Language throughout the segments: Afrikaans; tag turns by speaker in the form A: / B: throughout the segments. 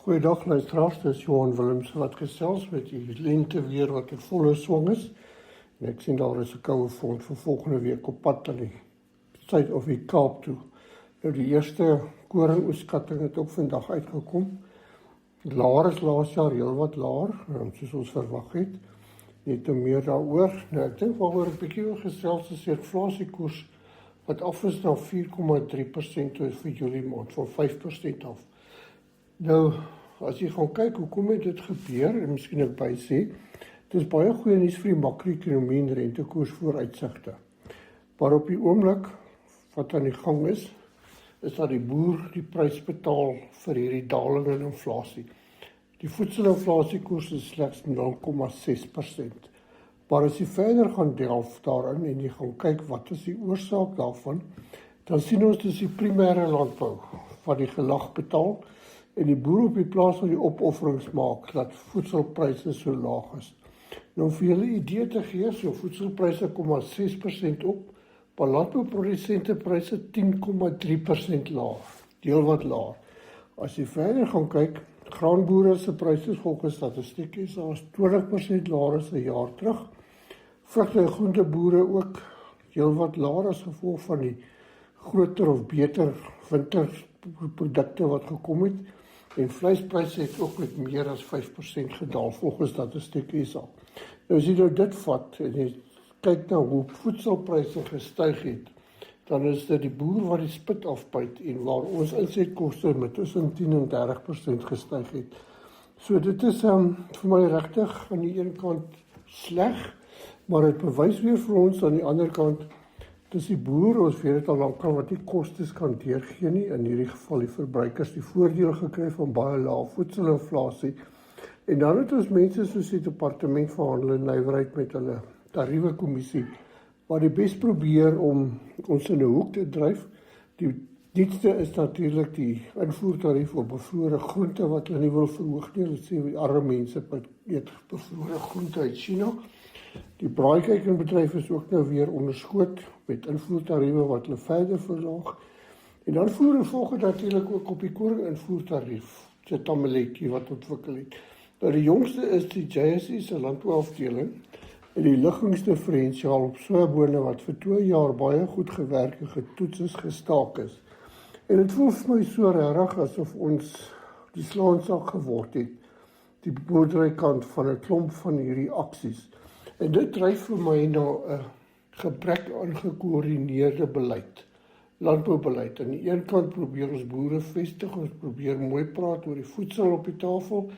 A: Goeiedag luisteraars, dis Johan Willems wat gesels met die lente weer wat in volle swang is. En ek sien daar is 'n koue front vir volgende week op pad aan die suid of die Kaap toe. Nou die eerste koringoeskatting het ook vandag uitgekom. Laer is laas jaar heelwat laer, soos ons verwag het. Net meer daaroor. Nou ek dink waaroor 'n bietjie oor gesels is die inflasiekoers wat af is na 4,3% toe vir Julie maand, van 5% af. Nou, as jy gaan kyk, hoekom het dit gebeur, en miskien ek by sê, dit is baie goeie nuus vir die makro-ekonomie en rentekoers vooruitsigte. Maar op die oomblik, wat aan die gang is dat die boer die prys betaal vir hierdie daling in inflasie. Die voedselinflasiekoers is slegs 0,6%. Maar as jy verder gaan delf daarin en jy gaan kyk wat is die oorsaak daarvan, dan sien ons dis die primêre landbou wat die gelag betaal en die boer op die plaas van die opofferings maak dat voedselpryse so laag is. Nou om vir julle idee te gee, so voedselpryse 0,6% op, maar landbouprodusentepryse 10,3% laag, deel wat laag. As jy verder gaan kyk, graanboere se pryse volgens statistiek is 20% laer as 'n jaar terug. Vrugte en groenteboere ook heelwat laer as gevolg van die groter of beter winterprodukte wat gekom het. En vleispryse het ook met meer as 5% gedaal volgens statistiek SA. Nou as jy nou dit vat en jy kyk na hoe voedselpryse gestyg het, dan is dit die boer wat die spit afbyt en waar ons insetkoste met tussen 10 en 30% gestyg het. So dit is vir my regtig aan die een kant sleg, maar dit bewys weer vir ons aan die ander kant, dis die boer, ons weet dit al lankal wat die kostes kan deurgee nie, in hierdie geval die verbruikers die voordeel gekry van baie lae voedselinflasie. En dan het ons mense soos die departement van handel en nywerheid met hulle tariewe kommissie, wat die bes probeer om ons in 'n hoek te dryf. Die diepste is natuurlik die invoertarief op bevrore groente wat hulle nie wil verhoog nie. Hulle sê die arme mense eet bevrore groente uit China. Die braaikykbedryf is ook nou weer onderskoot met invoertariewe wat hulle verder verlaag. En dan volg het natuurlik ook op die koring invoertarief, se tamaletjie wat ontwikkel het. Nou die jongste is die JSE se landbouafdeling en die liggingsdifferensiaal op sojabone wat vir 2 jaar baie goed gewerk en getoets is gestaak is. En dit voel vir my so regtig asof ons die slaansak geword het, die boerderykant van 'n klomp van hierdie aksies. En dit dryf vir my na 'n gebrek aan gekoördineerde beleid, landboubeleid. Aan die een kant probeer ons boere vestig, ons probeer mooi praat oor die voedsel op die tafel,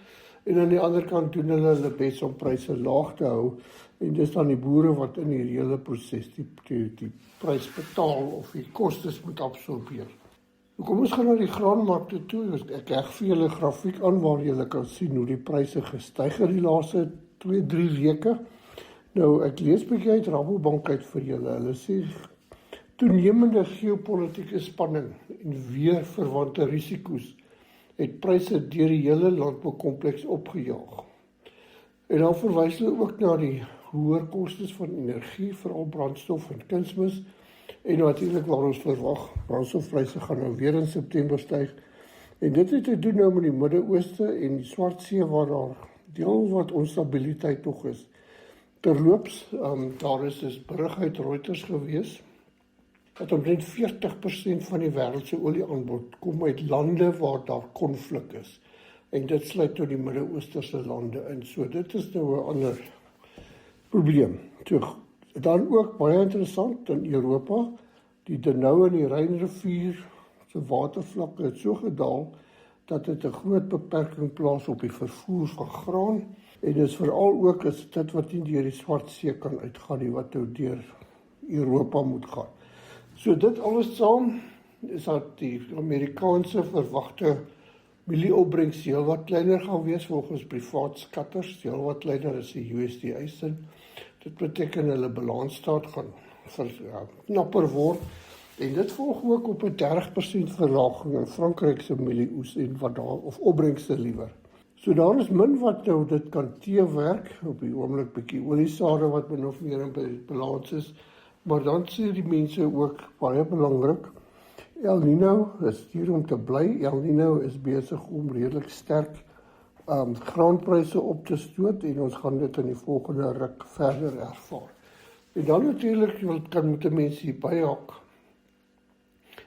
A: en aan die ander kant doen hulle bes om pryse laag te hou, en dis dan die boere wat in die hele proses die prys betaal of die kostes moet absorbeer. Kom ons gaan na die graanmarkte toe. Ek leg vir julle 'n grafiek aan waar julle kan sien hoe die pryse gestyg het die laaste 2-3 weke. Nou, ek lees bietjie uit Rabobank uit vir julle. Hulle sê toenemende geopolitiese spanning en weer verwante risiko's het pryse deur die hele landboukompleks opgejaag. En dan verwys hulle ook na die hoër kostes van energie, veral brandstof en kunsmis, en natuurlik waar ons verwag, brandstofpryse gaan nou weer in September styg. En dit het te doen nou met die Midde-Ooste en die Swartsee waar daar deel wat onstabiliteit nog is. Terloops, daar is dus berig uit Reuters gewees, dat omtrent 40% van die wêreld se olieaanbod kom uit lande waar daar konflik is. En dit sluit tot die Midde-Oosterse lande in. So dit is nou 'n ander probleem. Dan ook baie interessant in Europa, die Donau en die Rynrivier se watervlakke het so gedaal dat dit 'n groot beperking plaas op die vervoer van graan. En dis veral ook is dit wat nie deur die Swartsee kan uitgaan nie, wat nou deur Europa moet gaan. So dit alles saam is dat die Amerikaanse verwagte mielieopbrengs heelwat kleiner gaan wees volgens privaat skatters, heelwat kleiner as die USDA sin. Dit beteken hulle balansstaat gaan knapper word. En dit volg ook op 'n 30% verlaging in Frankryk se mielieoes en wat daar of opbrengste liewer. So daar is min wat nou dit kan teewerk op die oomblik bietjie oliesade wat min of meer in balans is, maar dan sê die mense ook baie belangrik El Niño is hier om te bly. El Niño is besig om redelik sterk graanpryse op te stoot en ons gaan dit in die volgende ruk verder ervaar. En dan natuurlik moet 'n mens hier byhak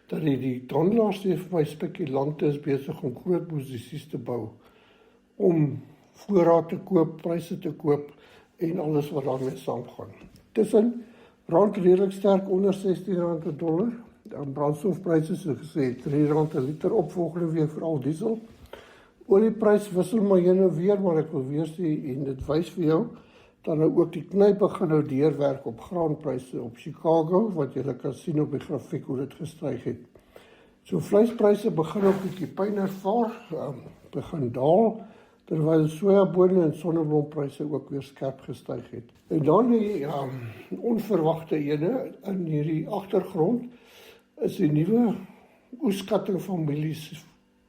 A: dat die tondelaars vir my spekulante is besig om groot posisies te bou om voorraad te koop, pryse te koop en alles wat daarmee saamgaan. Tussen rand redelik sterk onder R16 per dollar. Dan brandstofpryse soos gesê R3 per liter op volgende week vir al diesel. Olieprys wissel maar heen en weer, maar ek wil weer sê en dit wys vir jou dat nou ook die knyp begin nou deurwerk op graanpryse op Chicago, wat jy kan sien op die grafiek hoe dit gestyg het. So vleispryse begin ook 'n bietjie pyn ervaar, begin daal, terwyl sojabone en sonneblompryse ook weer skerp gestyg het. En dan die onverwagte ene in hierdie agtergrond is die nuwe oeskatting van mielies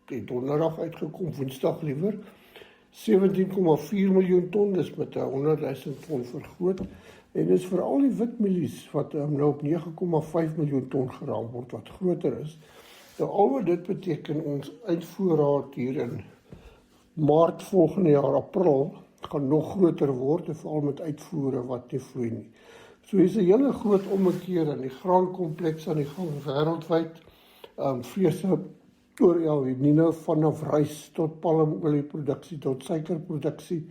A: het donderdag uitgekom, woensdag liewer, 17,4 miljoen ton, dis met 100.000 ton vergroot, en dis vir al die witmielies wat nou op 9,5 miljoen ton geraam word, wat groter is. Nou al wat dit beteken, ons uitvoerraad hier in Maart volgende jaar, April, gaan nog groter word, en veral met uitvoere wat nie vloei nie. So is 'n hele groot ommekeer in die graankompleks aan die gang wêreldwyd, vleese oor El Niño vanaf rys tot palmolieproduksie tot suikerproduksie,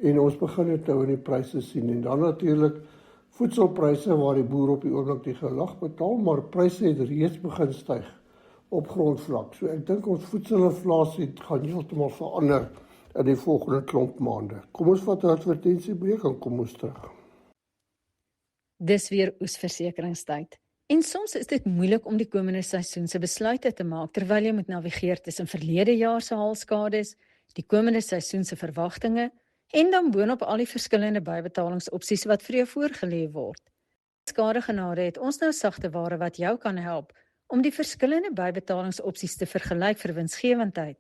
A: en ons begin dit nou in die pryse sien, en dan natuurlik voedselpryse waar die boer op die oomblik die gelag betaal, maar pryse het reeds begin styg op grondvlak. So ek dink ons voedselinflasie gaan heeltemal verander in die volgende klomp maande. Kom ons vat 'n advertensiebreek en kom ons terug.
B: Dis weer oesversekeringstyd. En soms is dit moeilik om die komende seisoen se besluite te maak terwyl jy moet navigeer tussen verlede jaar se haalskades, die komende seisoen se verwagtinge en dan boonop al die verskillende bybetalingsopsies wat vir jou voorgelê word. Skadegenade het ons nou sagte ware wat jou kan help om die verskillende bybetalingsopsies te vergelyk vir winsgewendheid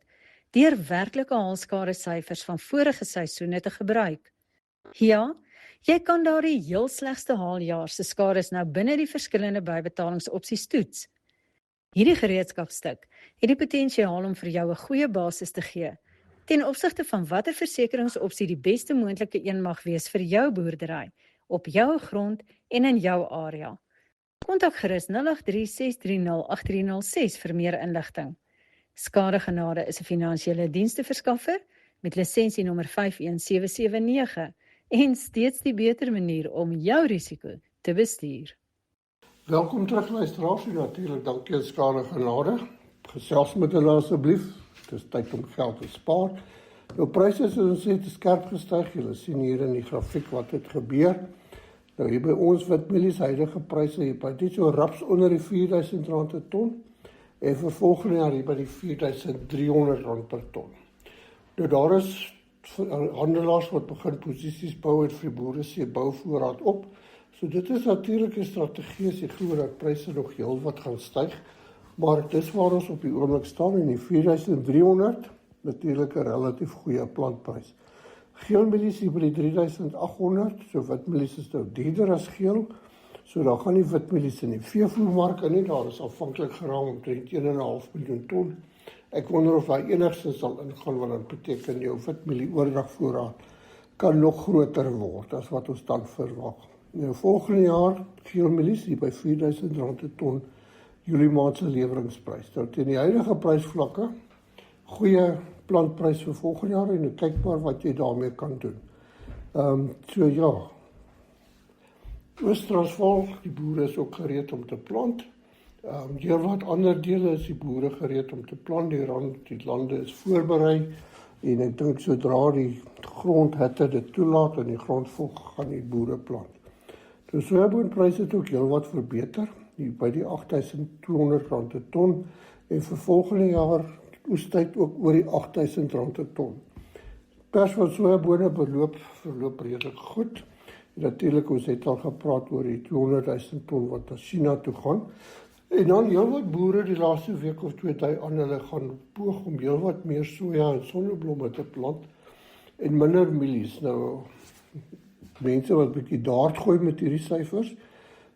B: deur werklike haalskadesyfers van vorige seisoene te gebruik. Ja, jy kan daardie heel slegste haaljaar se skades nou binne die verskillende bybetalingsopsies toets. Hierdie gereedskapstuk het die potensiaal om vir jou 'n goeie basis te gee ten opsigte van watter versekeringsopsie die beste moontlike een mag wees vir jou boerdery, op jou grond en in jou area. Kontak gerus 083-630-8306 vir meer inligting. Skadegenade is 'n finansiële diensteverskaffer met lisensienommer 51779 en steeds die beter manier om jou risiko te bestuur.
A: Welkom terug luisteraars, en natuurlik dankie aan Skadegenade. Gesels met hulle asseblief. Dit is tyd om geld te spaar. Nou pryse soos ons sê, te skerp gestyg. Julle sien hier in die grafiek wat het gebeur. Nou hier by ons witmielies huidige pryse hier by dit so raps onder die R4.000 per ton en vir volgende jaar hier by die R4.300 per ton. Nou daar is handelaars wat begin posisies bou en vir boere se bouvoorraad op. So dit is natuurlik 'n strategie as jy glo dat pryse nog heel wat gaan styg, maar dis waar ons op die oomblik staan en die R4.300 natuurlik 'n relatief goeie plantprys. Geelmielies hier by die R3.800, so witmielies is nou duurder as geel, so daar gaan die witmielies in die veevoermark in, daar is afhanklik geraam omtrent 1,5 miljoen ton. Ek wonder of hy enigstens sal ingaan, want dit beteken jou witmielie oordragvoorraad kan nog groter word as wat ons dan verwag. Nou volgende jaar geelmielies hier by R4.000 per ton Julie maand se leweringsprys. Nou teen die huidige prysvlakke, goeie plantprys vir volgende jaar en kyk maar wat jy daarmee kan doen. So ja, Oos-Transvaal, die boere is ook gereed om te plant. Hier wat ander dele is die boere gereed om te plant, die lande is voorberei en ek dink sodra die grondhitte dit toelaat en die grondvog gaan die boere plant. Die sojaboonpryse het ook heel wat verbeter, hier by die R8.200 per ton en vir volgende jaar oestyd ook oor die R8.000 per ton. Pers van sojabone verloop redelik goed. En natuurlik ons het al gepraat oor die 200.000 ton wat na China toe gaan. En dan heel wat boere die laaste week of twee aan hulle gaan poog om heel wat meer soja en sonneblomme te plant en minder mielies. Nou mense wat bietjie daard gooi met hierdie syfers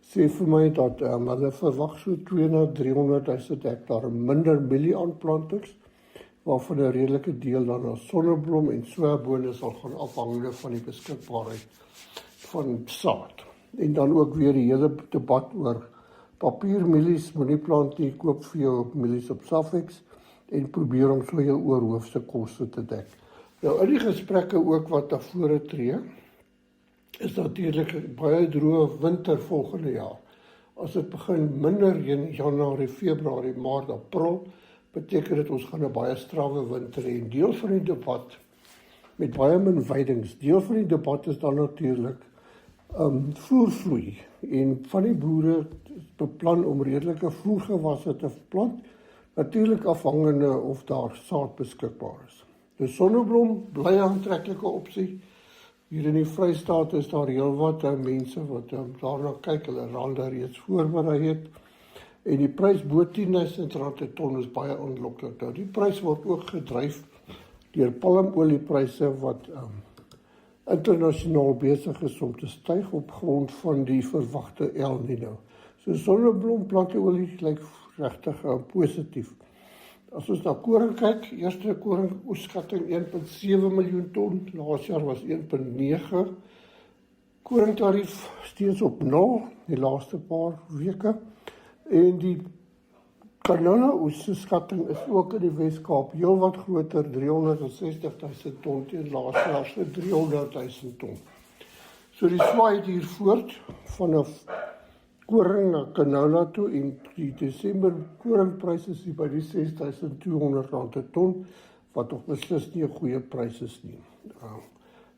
A: sê vir my dat hulle verwag so 200 na 300.000 hektaar minder mielie-aanplantings, waarvan 'n redelike deel dan as sonneblom en swabone sal gaan afhangende van die beskikbaarheid van saad. En dan ook weer die hele debat oor papiermielies, moenie plant nie, koop vir jou mielies op Safex en probeer om so jou oorhoofse koste te dek. Nou in die gesprekke ook wat daar vore tree, is natuurlik 'n baie droë winter volgende jaar. As dit begin minder reën Januarie, Februarie, Maart, April, beteken dit ons gaan 'n baie strawwe winter hê. En deel van die debat met baie min veidings, deel van die debat is dan natuurlik voervloei. En van die boere beplan om redelike voergewasse te plant, natuurlik afhangende of daar saad beskikbaar is. Die sonneblom bly 'n aantreklike opsie. Hier in die Vrystaat is daar heelwat mense wat daarna kyk, hulle rande reeds voorberei het. En die prys bo R10.000 per ton is baie aanloklik. Nou die prys word ook gedryf deur palmoliepryse wat internasionaal besig is om te styg op grond van die verwagte El Niño. So sonneblomplantieolie lyk regtig positief. As ons na koring kyk, eerste koringoesskatting 1,7 miljoen ton, laas jaar was 1,9. Koringtarief steeds op 0 die laaste paar weke. En die canola-oes se skatting is ook in die Wes-Kaap heelwat groter, 360.000 ton teen laas jaar se 300.000 ton. So die swaai het hier voort vanaf koring na canola toe en die Desember koringpryse is by die R6.200 per ton, wat nog beslis nie 'n goeie prys is nie.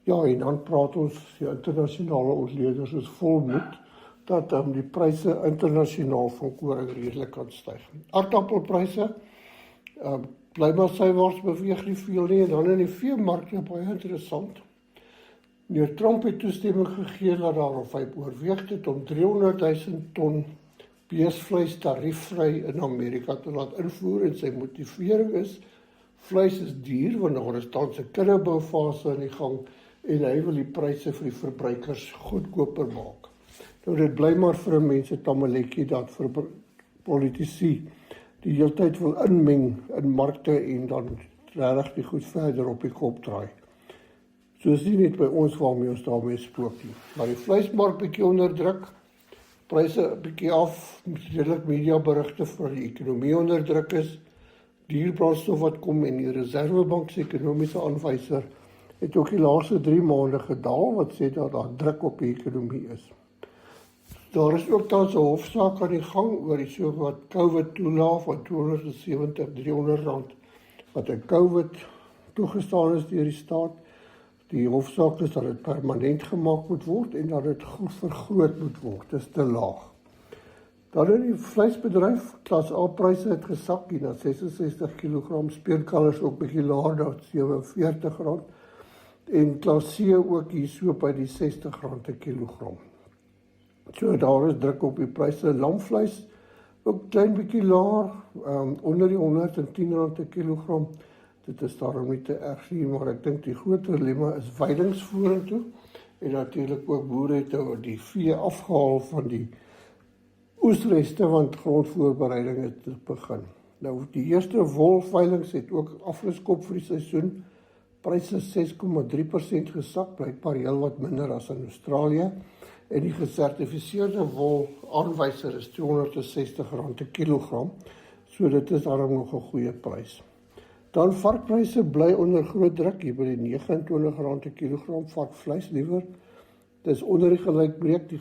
A: Ja, en dan praat ons, die internasionale ontleeders is volmoed dat die pryse internasionaal van koring redelik kan styg. Aardappelpryse bly maar sywaarts beweeg nie veel nie, en dan in die veemark, baie interessant. Meneer Trump het toestemming gegee dat daarof hy oorweeg het om 300.000 ton beesvleis tariefvry in Amerika te laat invoer, en sy motivering is, vleis is duur, want daar is tans 'n kinderboufase in die gang, en hy wil die pryse vir die verbruikers goedkoper maak. Nou dit bly maar vir 'n mense tamaletjie dat vir politici die hele tyd wil inmeng in markte en dan regtig die goed verder op die kop draai. So is nie net by ons waarmee ons daarmee spook nie. Maar die vleismark bietjie onder druk, pryse bietjie af, redelik mediaberigte vir die ekonomie onder druk is, duur brandstof wat kom en die Reserwebank se ekonomiese aanwyser het ook die laaste 3 maande gedaal, wat sê dat daar druk op die ekonomie is. Daar is ook tans 'n hofsaak aan die gang oor die sogenaamde COVID-toelaag van R270-300 wat in COVID toegestaan is deur die staat. Die hofsaak is dat dit permanent gemaak moet word en dat dit goed vergroot moet word. Dit is te laag. Dan in die vleisbedryf, klas A pryse het gesak hier na 66 kg, speenkalvers ook bietjie laer na R47 en klas C ook hier so by die R60 per kilogram. So daar is druk op die pryse. Lamvleis ook klein bietjie laer, onder die R110 per kilogram. Dit is daarom nie te erg nie, maar ek dink die groter dilemma is veidings vorentoe en natuurlik ook boere het die vee afgehaal van die oesreste, want grondvoorbereiding het te begin. Nou die eerste wolveilings het ook afgeskop vir die seisoen. Pryse 6,3% gesak, blykbaar heelwat minder as in Australië. En die gesertifiseerde wol aanwyser is R260 per kilogram, so dit is daarom nog 'n goeie prys. Dan varkpryse bly onder groot druk, hier by die R29 per kilogram varkvleis liewer. Dit is onder die gelykbreek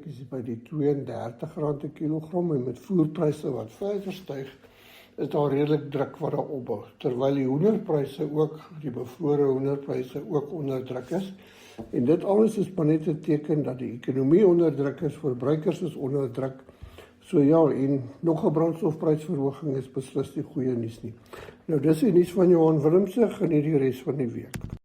A: is by die R32 per kilogram, en met voerpryse wat verder styg, is daar redelik druk wat daar opbou, terwyl die hoenderpryse ook, die bevrore hoenderpryse ook onder druk is. En dit alles is maar net 'n teken dat die ekonomie onder druk is, verbruikers is onder druk. So ja, en nog 'n brandstofprysverhoging is beslis nie goeie nuus nie. Nou dis die nuus van Johan Willemse, geniet die res van die week.